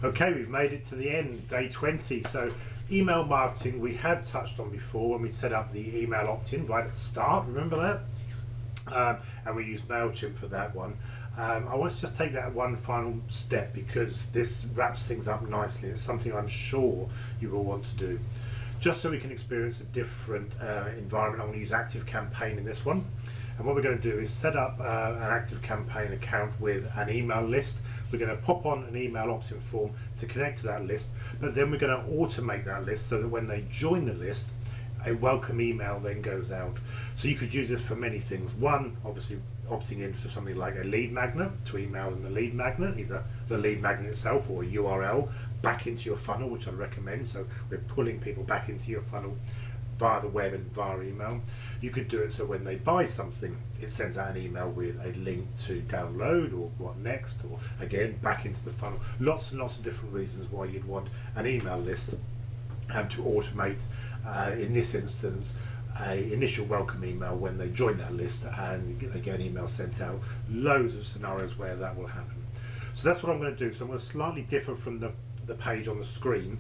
Okay, we've made it to the end, day 20. So email marketing we have touched on before when we set up the email opt-in right at the start, remember that? And we used MailChimp for that one. I want to just take that one final step because this wraps things up nicely. It's something I'm sure you will want to do. Just so we can experience a different environment, I'm going to use ActiveCampaign in this one. And what we're going to do is set up an ActiveCampaign account with an email list. We're going to pop on an email opt-in form to connect to that list, but then we're going to automate that list so that when they join the list, a welcome email then goes out. So you could use this for many things. One, obviously opting into something like a lead magnet to email them the lead magnet, either the lead magnet itself or a URL back into your funnel, which I'd recommend. So we're pulling people back into your funnel via the web and via email. You could do it so when they buy something, it sends out an email with a link to download or what next, or again back into the funnel. Lots and lots of different reasons why you'd want an email list and to automate, in this instance, a initial welcome email when they join that list and they get an email sent out. Loads of scenarios where that will happen. So that's what I'm going to do. So I'm going to slightly differ from the page on the screen,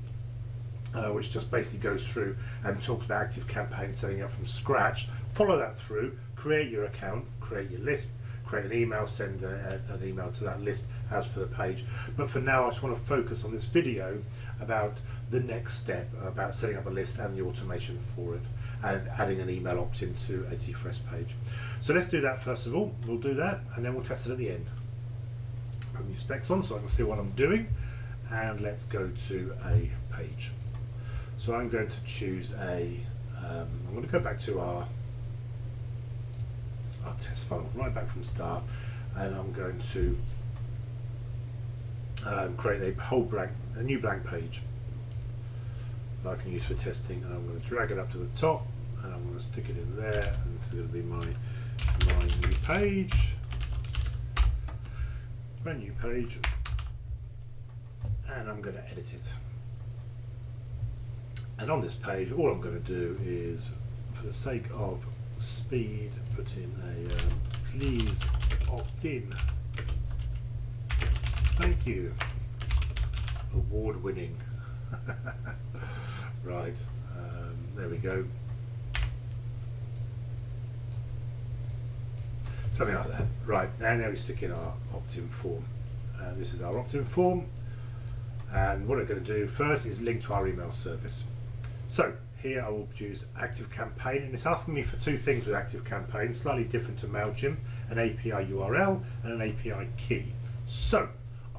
which just basically goes through and talks about ActiveCampaign setting up from scratch. Follow that through, create your account, create your list, create an email, send an email to that list as per the page. But for now, I just want to focus on this video about the next step, about setting up a list and the automation for it, and adding an email opt-in to a t4s page. So let's do that first of all. We'll do that and then we'll test it at the end. Put my specs on so I can see what I'm doing, and let's go to a page. So I'm going to choose I'm going to go back to our test funnel, right back from the start, and I'm going to create a new blank page that I can use for testing, and I'm going to drag it up to the top and I'm going to stick it in there, and this is going to be my new page, brand new page, and I'm going to edit it. And on this page, all I'm going to do is, for the sake of speed, put in a please opt in. Thank you. Award winning. Right, there we go. Something like that. Right, and now we stick in our opt-in form. This is our opt-in form. And what I'm going to do first is link to our email service. So here I will choose ActiveCampaign, and it's asking me for two things with ActiveCampaign, slightly different to MailChimp, an API URL and an API key. So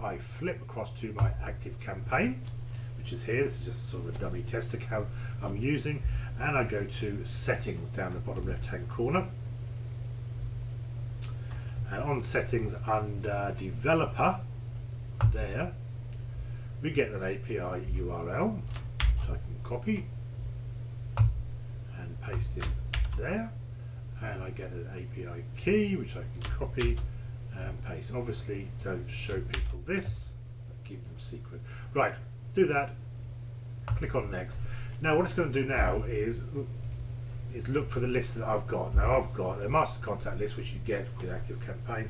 I flip across to my ActiveCampaign, which is here. This is just sort of a dummy test account I'm using, and I go to settings down the bottom left hand corner, and on settings under developer there we get an API URL, so I can copy and paste in there, and I get an API key which I can copy and paste. Obviously don't show people this, keep them secret. Right, do that, click on next. Now what it's going to do now is look for the list that I've got. Now I've got a master contact list which you get with ActiveCampaign,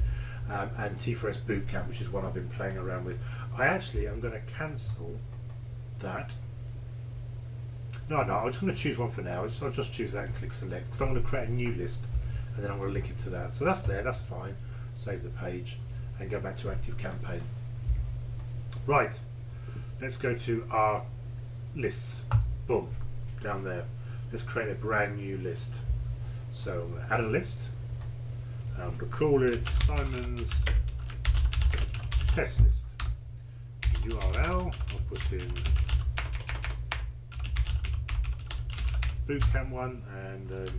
and t4s bootcamp, which is what I've been playing around with. I'm going to cancel that. No, I'm just going to choose one for now. I'll just choose that and click select, because I'm going to create a new list and then I'm going to link it to that. So that's there, that's fine. Save the page and go back to ActiveCampaign. Right, let's go to our lists. Boom, down there. Let's create a brand new list. So I'm going to add a list. I'm going to call it Simon's test list. URL, I'll put in bootcamp one, and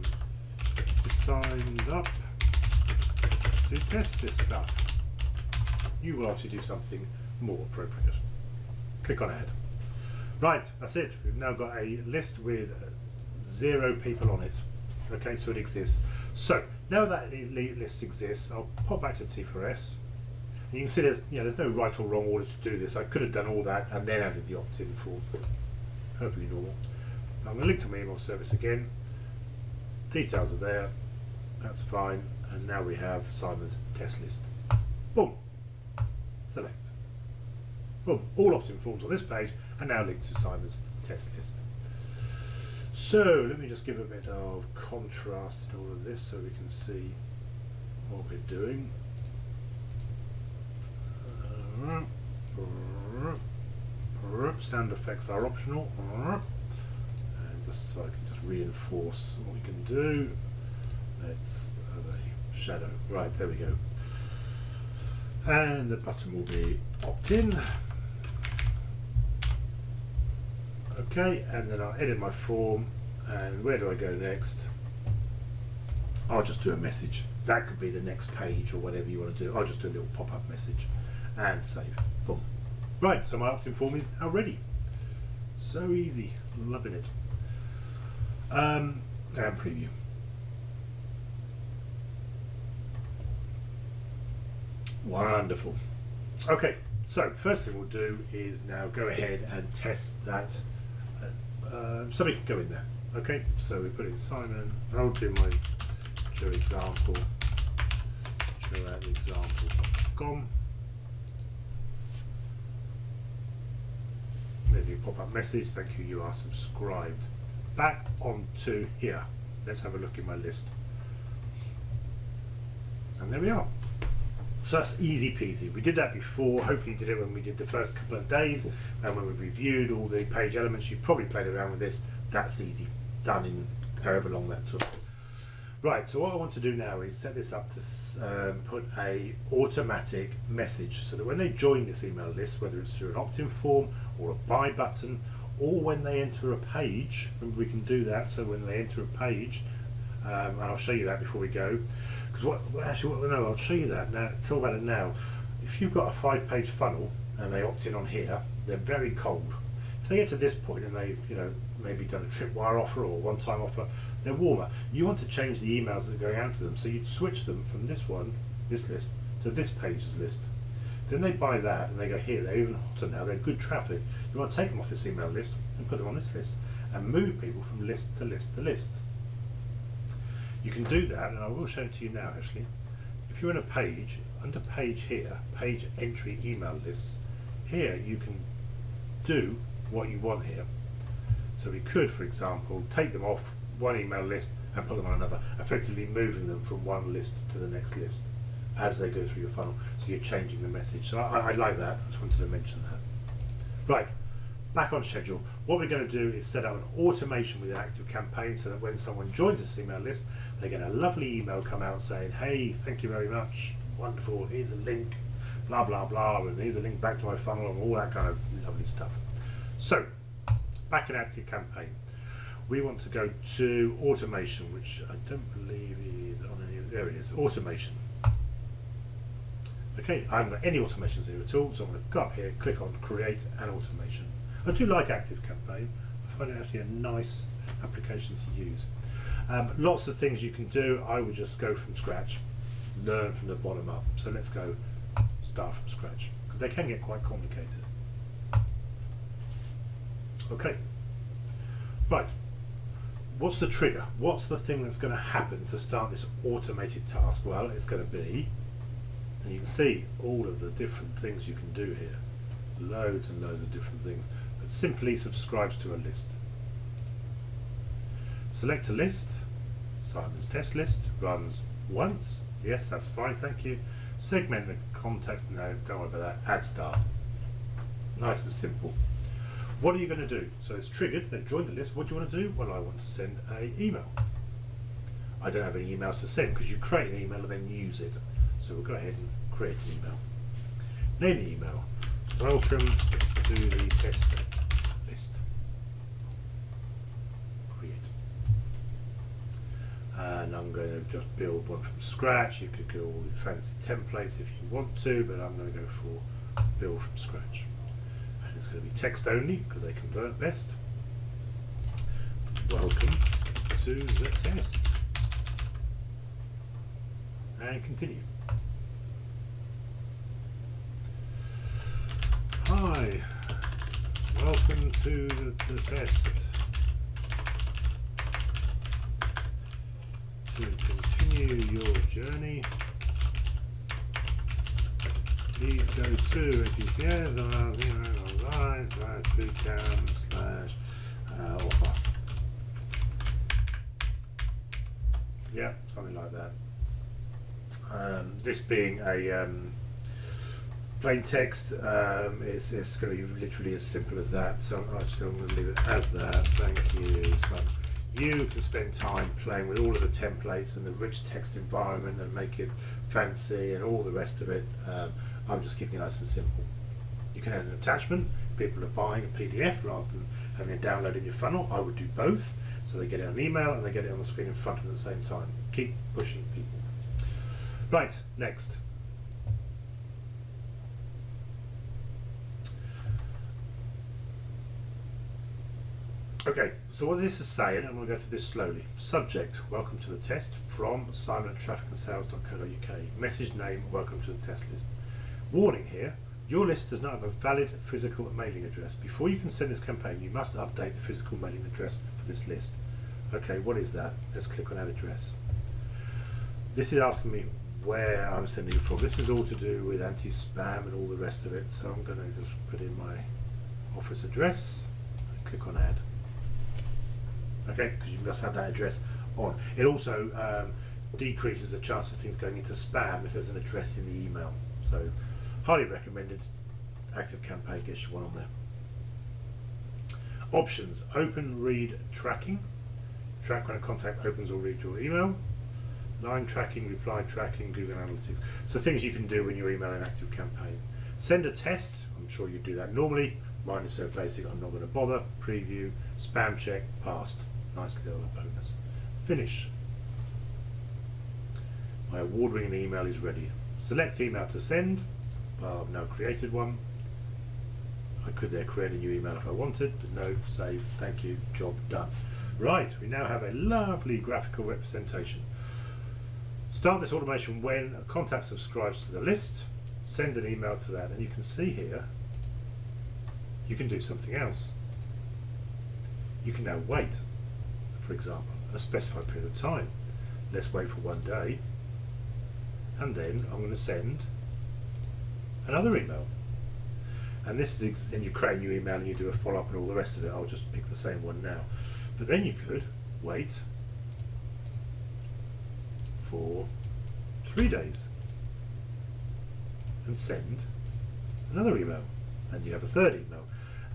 signed up to test this stuff. You will obviously do something more appropriate. Click on add. Right, that's it. We've now got a list with 0 people on it. Okay, so it exists. So now that list exists, I'll pop back to t4s. And you can see there's no right or wrong order to do this. I could have done all that and then added the opt-in form. Perfectly normal. I'm going to link to my email service again. Details are there. That's fine. And now we have Simon's test list. Boom. Select. Boom, all opt-in forms on this page are now linked to Simon's test list. So let me just give a bit of contrast in all of this so we can see what we're doing. Sound effects are optional. And just so I can just reinforce what we can do. Let's have a shadow. Right, there we go. And the button will be opt-in. Okay, and then I'll edit my form. And where do I go next? I'll just do a message. That could be the next page or whatever you want to do. I'll just do a little pop-up message and save. Boom. Right, so my opt-in form is now ready. So easy, loving it. And preview. Wonderful. Okay, so first thing we'll do is now go ahead and test that. Somebody can go in there. Okay, so we put in Simon. I'll do my show example. Show out example.com. Maybe a pop-up message. Thank you. You are subscribed. Back onto here. Let's have a look in my list. And there we are. So that's easy peasy. We did that before. Hopefully you did it when we did the first couple of days and when we reviewed all the page elements. You probably played around with this. That's easy. Done in however long that took. Right, so what I want to do now is set this up to put a automatic message so that when they join this email list, whether it's through an opt-in form or a buy button, or when they enter a page, remember we can do that, so when they enter a page, and I'll show you that before we go, because I'll show you that now, talk about it now. If you've got a 5-page funnel and they opt in on here, they're very cold. If they get to this point and they've maybe done a tripwire offer or a one-time offer, they're warmer. You want to change the emails that are going out to them, so you'd switch them from this list, to this page's list. Then they buy that and they go here, they're even hotter now, they're good traffic. You want to take them off this email list and put them on this list and move people from list to list to list. You can do that, and I will show it to you now actually. If you're in a page, under page here, page entry email lists, here you can do what you want here. So we could, for example, take them off one email list and put them on another, effectively moving them from one list to the next list as they go through your funnel. So you're changing the message. So I like that. I just wanted to mention that. Right, back on schedule. What we're going to do is set up an automation with an active campaign so that when someone joins this email list, they get a lovely email come out saying, hey, thank you very much, wonderful, here's a link, blah, blah, blah, and here's a link back to my funnel and all that kind of lovely stuff. So, back in active campaign. We want to go to automation, which I don't believe is on any of, there it is, automation. Okay, I haven't got any automations here at all, so I'm going to go up here, click on create an automation. I do like active campaign. I find it actually a nice application to use. Lots of things you can do. I would just go from scratch, learn from the bottom up. So let's go start from scratch, because they can get quite complicated. Okay, right, what's the trigger? What's the thing that's going to happen to start this automated task? Well, it's going to be, and you can see all of the different things you can do here, loads and loads of different things, but simply subscribes to a list. Select a list, Simon's test list, runs once, yes, that's fine, thank you. Segment the contact, no, don't worry about that, add start. Nice and simple. What are you going to do? So it's triggered, they've joined the list. What do you want to do? Well, I want to send an email. I don't have any emails to send because you create an email and then use it. So we'll go ahead and create an email. Name the email. Welcome to the test list. Create. And I'm going to just build one from scratch. You could go all the fancy templates if you want to, but I'm going to go for build from scratch. It's going to be text only because they convert best. Welcome to the test. And continue. Hi, welcome to the test. To continue your journey, please go to t4s online / bootcamp / offer. Yeah, something like that. This being a plain text, it's going to be literally as simple as that. So I'm actually going to leave it as that. Thank you, son. You can spend time playing with all of the templates and the rich text environment and make it fancy and all the rest of it. I'm just keeping it nice and simple. You can add an attachment. People are buying a PDF rather than having it downloaded in your funnel. I would do both, so they get it on email and they get it on the screen in front of them at the same time. Keep pushing people. Right, next. Okay, so what this is saying, I'm going to go through this slowly. Subject, welcome to the test from simon@trafficandsales.co.uk. Message name, welcome to the test list. Warning here, your list does not have a valid physical mailing address. Before you can send this campaign, you must update the physical mailing address for this list. Okay, what is that? Let's click on add address. This is asking me where I'm sending it from. This is all to do with anti-spam and all the rest of it, so I'm going to just put in my office address and click on add. Okay, because you must have that address on. It also decreases the chance of things going into spam if there's an address in the email. So, highly recommended. Active campaign gets you one on there. Options: open, read, tracking. Track when a contact opens or reads your email. Line tracking, reply tracking, Google Analytics. So things you can do when you're emailing an active campaign. Send a test. I'm sure you do that normally. Mine is so basic I'm not going to bother. Preview, spam check, passed. Nice little bonus. Finish. My award-winning email is ready. Select email to send. Well, I've now created one. I could there create a new email if I wanted, but no, save, thank you, job done. Right, we now have a lovely graphical representation. Start this automation when a contact subscribes to the list. Send an email to that, and you can see here you can do something else. You can now wait, for example, a specified period of time. Let's wait for 1 day, and then I'm going to send another email. And this is, and you create a new email and you do a follow-up and all the rest of it. I'll just pick the same one now. But then you could wait for 3 days and send another email, and you have a third email.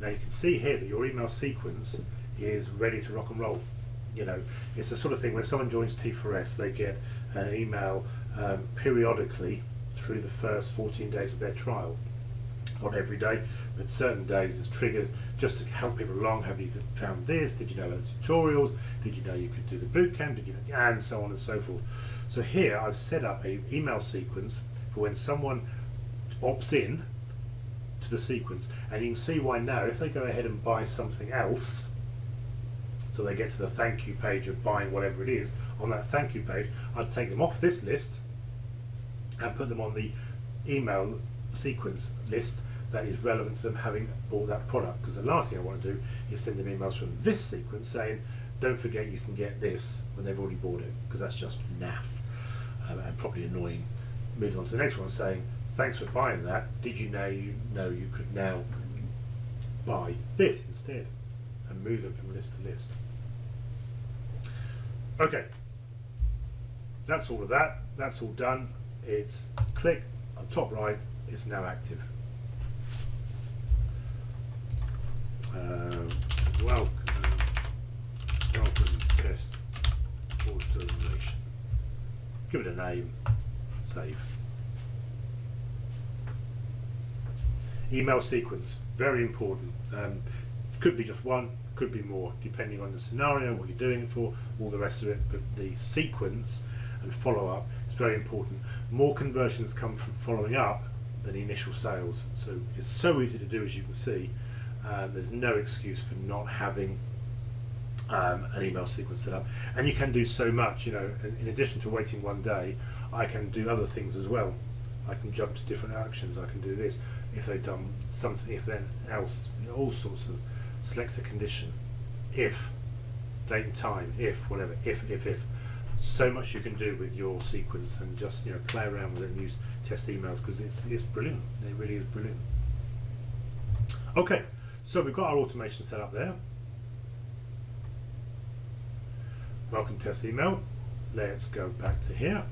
Now you can see here that your email sequence is ready to rock and roll. You know, it's the sort of thing when someone joins T4s, they get an email periodically through the first 14 days of their trial. Not every day, but certain days it's triggered just to help people along. Have you found this? Did you know about tutorials? Did you know you could do the bootcamp? Did you know, and so on and so forth. So here I've set up an email sequence for when someone opts in to the sequence, and you can see why now. If they go ahead and buy something else, so they get to the thank you page of buying whatever it is, on that thank you page, I'd take them off this list and put them on the email sequence list that is relevant to them having bought that product. Because the last thing I want to do is send them emails from this sequence saying, don't forget you can get this, when they've already bought it, because that's just naff and probably annoying. Moving on to the next one saying, thanks for buying that, did you know you could now buy this instead, and move them from list to list. Okay, that's all of that. That's all done. It's click on top right. It's now active. Welcome test automation. Give it a name. Save. Email sequence, very important. Could be just one, could be more, depending on the scenario, what you're doing it for, all the rest of it. But the sequence and follow up is very important. More conversions come from following up than initial sales. So it's so easy to do, as you can see. There's no excuse for not having an email sequence set up, and you can do so much. You know, in addition to waiting 1 day, I can do other things as well. I can jump to different actions. I can do this if they've done something, if then else, you know, all sorts of. Select the condition, if, date and time, if, whatever, if. so much you can do with your sequence, and just play around with it and use test emails, because it's brilliant. It really is brilliant. Okay, so we've got our automation set up there. Welcome test email. Let's go back to here.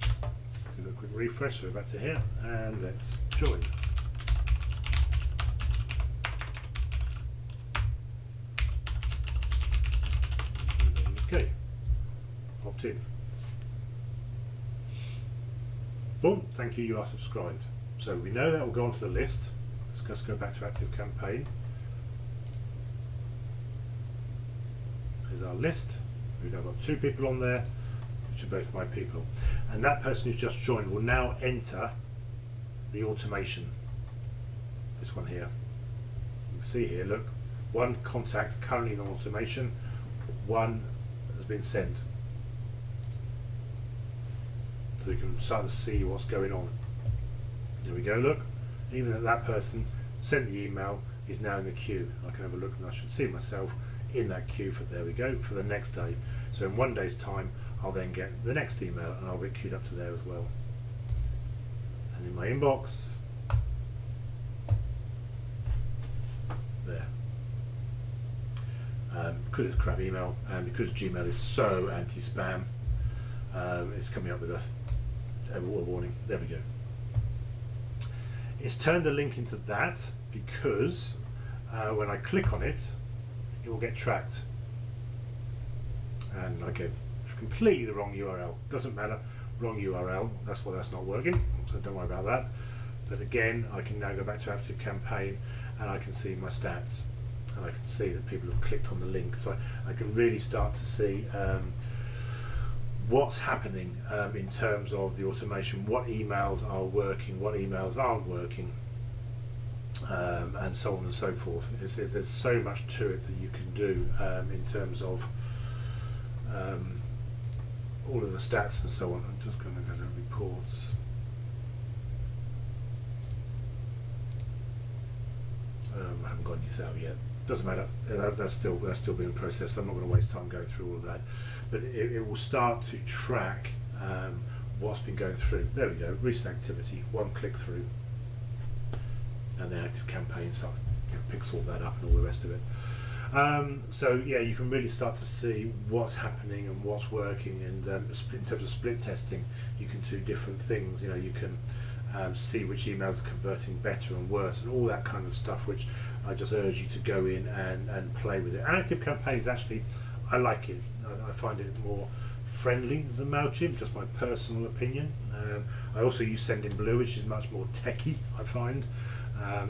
Let's do a quick refresh. So we're back to here, and let's join. Okay, opt in. Boom, thank you, you are subscribed. So we know that will go onto the list. Let's just go back to Active Campaign. There's our list. We've now got 2 people on there, which are both my people. And that person who's just joined will now enter the automation. This one here. You can see here, look, 1 contact currently in the automation, 1 has been sent. So you can start to see what's going on. There we go, look. Even that person sent the email is now in the queue. I can have a look and I should see myself in that queue for, there we go, for the next day. So in 1 day's time, I'll then get the next email and I'll get queued up to there as well. And in my inbox, there. Because it's a crap email, and because Gmail is so anti-spam, it's coming up with a warning. There we go. It's turned the link into that because when I click on it, it will get tracked. And I gave completely the wrong URL. Doesn't matter, wrong URL. That's why that's not working. So don't worry about that. But again, I can now go back to Active Campaign and I can see my stats. And I can see that people have clicked on the link. So I can really start to see what's happening in terms of the automation, what emails are working, what emails aren't working, and so on and so forth. There's so much to it that you can do in terms of all of the stats and so on. I'm just going to go to reports. I haven't got any set up yet. Doesn't matter. That's still being processed. I'm not going to waste time going through all of that. But it will start to track what's been going through. There we go. Recent activity. 1 click through, and then Active Campaign picks all that up and all the rest of it. So yeah, you can really start to see what's happening and what's working. And in terms of split testing, you can do different things. You can see which emails are converting better and worse, and all that kind of stuff, which I just urge you to go in and play with it. And Active Campaigns, actually, I like it. I find it more friendly than MailChimp, just my personal opinion. I also use Sendinblue, which is much more techy, I find.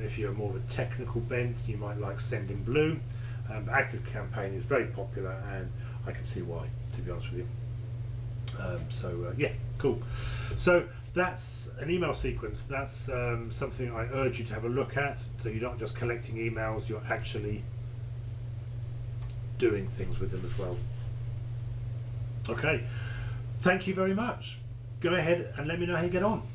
If you're more of a technical bent, you might like Sendinblue. But Active Campaign is very popular, and I can see why, to be honest with you. Yeah, cool. So that's an email sequence. That's something I urge you to have a look at. So you're not just collecting emails, you're actually doing things with them as well. Okay, thank you very much. Go ahead and let me know how you get on.